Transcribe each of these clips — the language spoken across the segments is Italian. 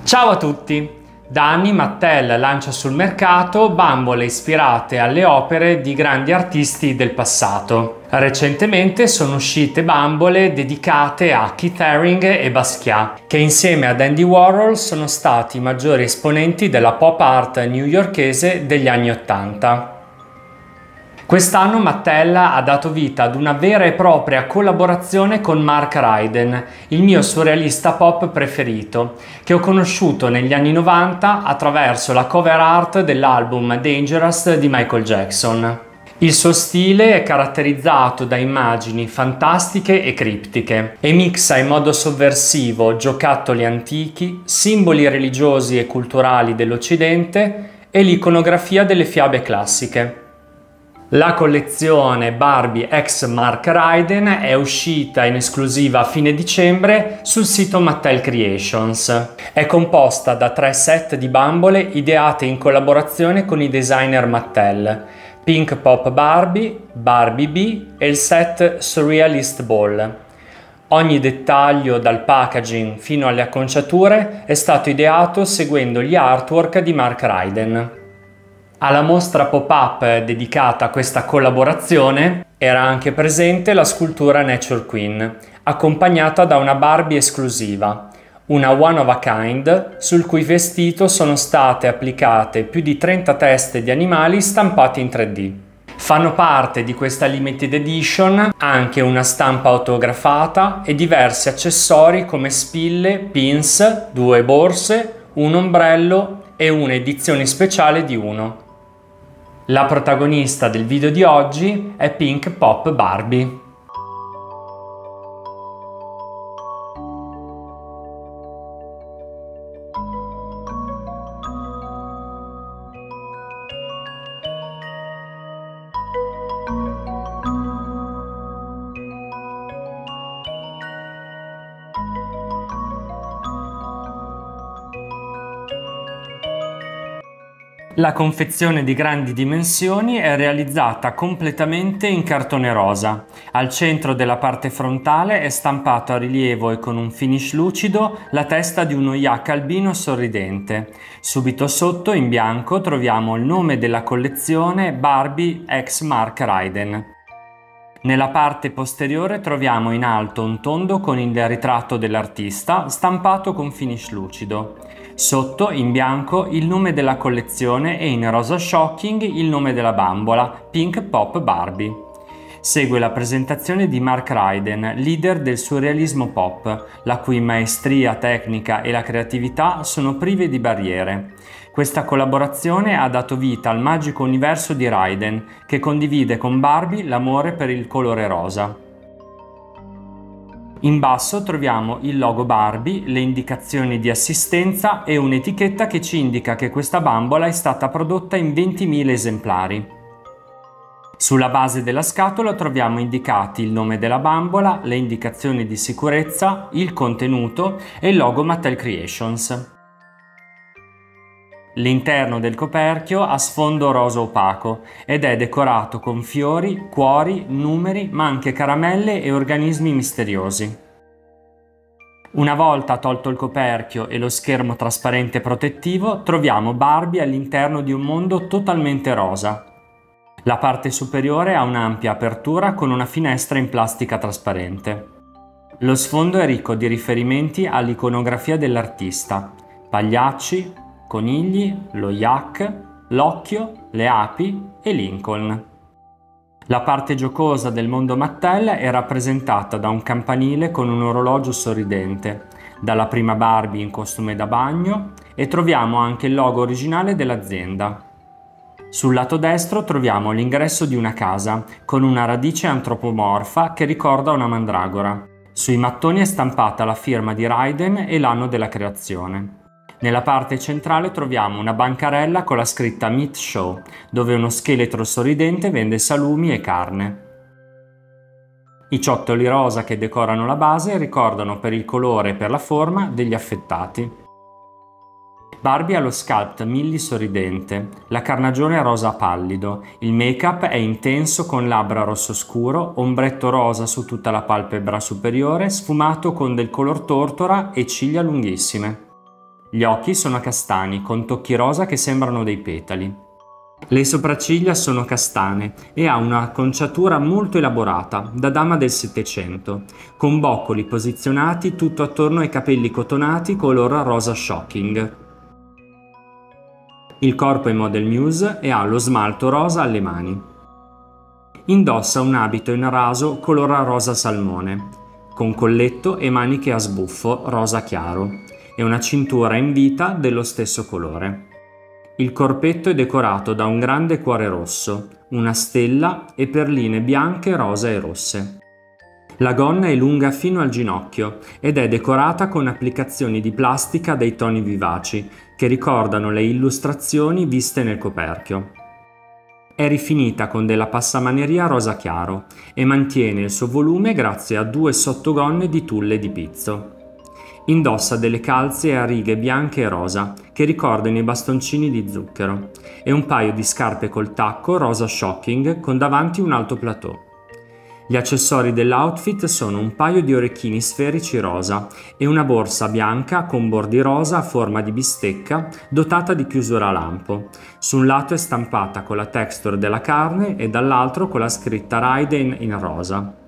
Ciao a tutti! Da anni Mattel lancia sul mercato bambole ispirate alle opere di grandi artisti del passato. Recentemente sono uscite bambole dedicate a Keith Haring e Basquiat, che insieme ad Andy Warhol sono stati i maggiori esponenti della pop art newyorkese degli anni '80. Quest'anno Mattel ha dato vita ad una vera e propria collaborazione con Mark Ryden, il mio surrealista pop preferito, che ho conosciuto negli anni '90 attraverso la cover art dell'album Dangerous di Michael Jackson. Il suo stile è caratterizzato da immagini fantastiche e criptiche e mixa in modo sovversivo giocattoli antichi, simboli religiosi e culturali dell'Occidente e l'iconografia delle fiabe classiche. La collezione Barbie x Mark Ryden è uscita in esclusiva a fine dicembre sul sito Mattel Creations. È composta da 3 set di bambole ideate in collaborazione con i designer Mattel: Pink Pop Barbie, Barbie B e il set Surrealist Ball. Ogni dettaglio, dal packaging fino alle acconciature, è stato ideato seguendo gli artwork di Mark Ryden. Alla mostra pop-up dedicata a questa collaborazione era anche presente la scultura Nature Queen, accompagnata da una Barbie esclusiva, una one of a kind, sul cui vestito sono state applicate più di 30 teste di animali stampati in 3D. Fanno parte di questa limited edition anche una stampa autografata e diversi accessori come spille, pins, 2 borse, un ombrello e un'edizione speciale di uno. La protagonista del video di oggi è Pink Pop Barbie. La confezione di grandi dimensioni è realizzata completamente in cartone rosa. Al centro della parte frontale è stampato a rilievo e con un finish lucido la testa di uno yak albino sorridente. Subito sotto, in bianco, troviamo il nome della collezione Barbie x Mark Ryden. Nella parte posteriore troviamo in alto un tondo con il ritratto dell'artista stampato con finish lucido. Sotto, in bianco, il nome della collezione e in rosa shocking il nome della bambola, Pink Pop Barbie. Segue la presentazione di Mark Ryden, leader del surrealismo pop, la cui maestria tecnica e la creatività sono prive di barriere. Questa collaborazione ha dato vita al magico universo di Ryden, che condivide con Barbie l'amore per il colore rosa. In basso troviamo il logo Barbie, le indicazioni di assistenza e un'etichetta che ci indica che questa bambola è stata prodotta in 20.000 esemplari. Sulla base della scatola troviamo indicati il nome della bambola, le indicazioni di sicurezza, il contenuto e il logo Mattel Creations. L'interno del coperchio ha sfondo rosa opaco ed è decorato con fiori, cuori, numeri, ma anche caramelle e organismi misteriosi. Una volta tolto il coperchio e lo schermo trasparente protettivo, troviamo Barbie all'interno di un mondo totalmente rosa. La parte superiore ha un'ampia apertura con una finestra in plastica trasparente. Lo sfondo è ricco di riferimenti all'iconografia dell'artista: pagliacci, conigli, lo yak, l'occhio, le api e Lincoln. La parte giocosa del mondo Mattel è rappresentata da un campanile con un orologio sorridente, dalla prima Barbie in costume da bagno, e troviamo anche il logo originale dell'azienda. Sul lato destro troviamo l'ingresso di una casa, con una radice antropomorfa che ricorda una mandragora. Sui mattoni è stampata la firma di Ryden e l'anno della creazione. Nella parte centrale troviamo una bancarella con la scritta Meat Show, dove uno scheletro sorridente vende salumi e carne. I ciottoli rosa che decorano la base ricordano per il colore e per la forma degli affettati. Barbie ha lo sculpt Millie sorridente, la carnagione è rosa pallido, il make-up è intenso con labbra rosso scuro, ombretto rosa su tutta la palpebra superiore, sfumato con del color tortora e ciglia lunghissime. Gli occhi sono castani, con tocchi rosa che sembrano dei petali. Le sopracciglia sono castane e ha un'acconciatura molto elaborata, da dama del Settecento, con boccoli posizionati tutto attorno ai capelli cotonati color rosa shocking. Il corpo è model muse e ha lo smalto rosa alle mani. Indossa un abito in raso color rosa salmone, con colletto e maniche a sbuffo rosa chiaro, e una cintura in vita dello stesso colore. Il corpetto è decorato da un grande cuore rosso, una stella e perline bianche, rosa e rosse. La gonna è lunga fino al ginocchio ed è decorata con applicazioni di plastica dei toni vivaci che ricordano le illustrazioni viste nel coperchio. È rifinita con della passamaneria rosa chiaro e mantiene il suo volume grazie a 2 sottogonne di tulle di pizzo. Indossa delle calze a righe bianche e rosa che ricordano i bastoncini di zucchero e un paio di scarpe col tacco rosa shocking con davanti un alto plateau. Gli accessori dell'outfit sono un paio di orecchini sferici rosa e una borsa bianca con bordi rosa a forma di bistecca dotata di chiusura a lampo. Su un lato è stampata con la texture della carne e dall'altro con la scritta Raiden in rosa.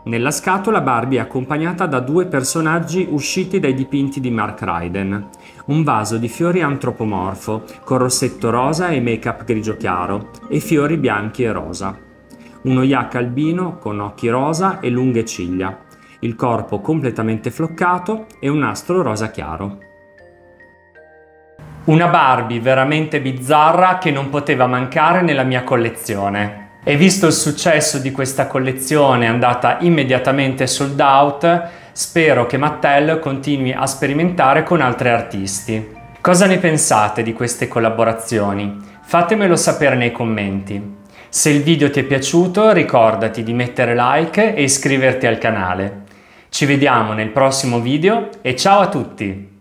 Nella scatola Barbie è accompagnata da 2 personaggi usciti dai dipinti di Mark Ryden, un vaso di fiori antropomorfo con rossetto rosa e make-up grigio chiaro e fiori bianchi e rosa. Uno yak albino con occhi rosa e lunghe ciglia, il corpo completamente floccato e un nastro rosa chiaro. Una Barbie veramente bizzarra che non poteva mancare nella mia collezione. E visto il successo di questa collezione andata immediatamente sold out, spero che Mattel continui a sperimentare con altri artisti. Cosa ne pensate di queste collaborazioni? Fatemelo sapere nei commenti. Se il video ti è piaciuto, ricordati di mettere like e iscriverti al canale. Ci vediamo nel prossimo video e ciao a tutti!